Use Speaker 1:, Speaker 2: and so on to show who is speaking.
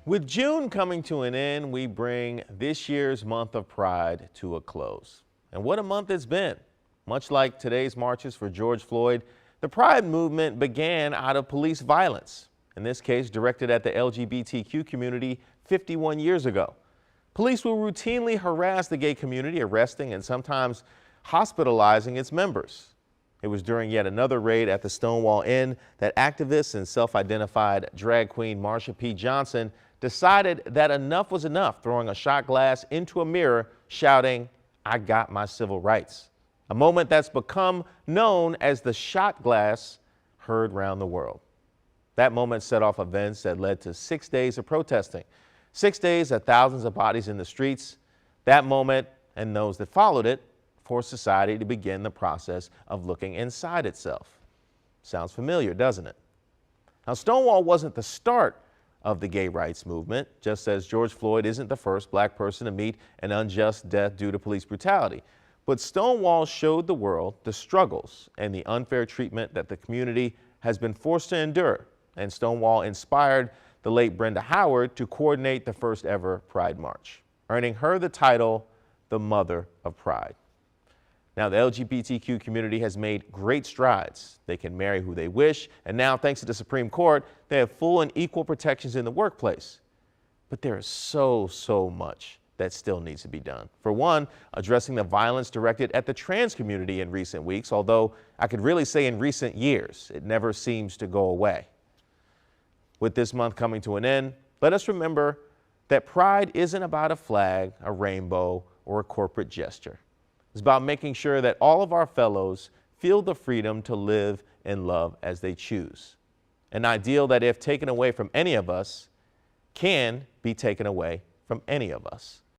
Speaker 1: With June coming to an end, we bring this year's month of Pride to a close. And what a month it's been. Much like today's marches for George Floyd, the Pride movement began out of police violence, in this case directed at the LGBTQ community 51 years ago. Police will routinely harass the gay community, arresting and sometimes hospitalizing its members. It was during yet another raid at the Stonewall Inn that activist and self-identified drag queen Marsha P. Johnson decided that enough was enough, throwing a shot glass into a mirror, shouting, "I got my civil rights." A moment that's become known as the shot glass, heard round the world. That moment set off events that led to 6 days of protesting. 6 days of thousands of bodies in the streets. That moment and those that followed it forced society to begin the process of looking inside itself. Sounds familiar, doesn't it? Now, Stonewall wasn't the start of the gay rights movement, just as George Floyd isn't the first black person to meet an unjust death due to police brutality. But Stonewall showed the world the struggles and the unfair treatment that the community has been forced to endure. And Stonewall inspired the late Brenda Howard to coordinate the first ever Pride March, earning her the title, the Mother of Pride. Now, the LGBTQ community has made great strides. They can marry who they wish, and now, thanks to the Supreme Court, they have full and equal protections in the workplace. But there is so much that still needs to be done. For one, addressing the violence directed at the trans community in recent weeks, although I could really say in recent years, it never seems to go away. With this month coming to an end, let us remember that Pride isn't about a flag, a rainbow, or a corporate gesture. It's about making sure that all of our fellows feel the freedom to live and love as they choose. An ideal that, if taken away from any of us, can be taken away from any of us.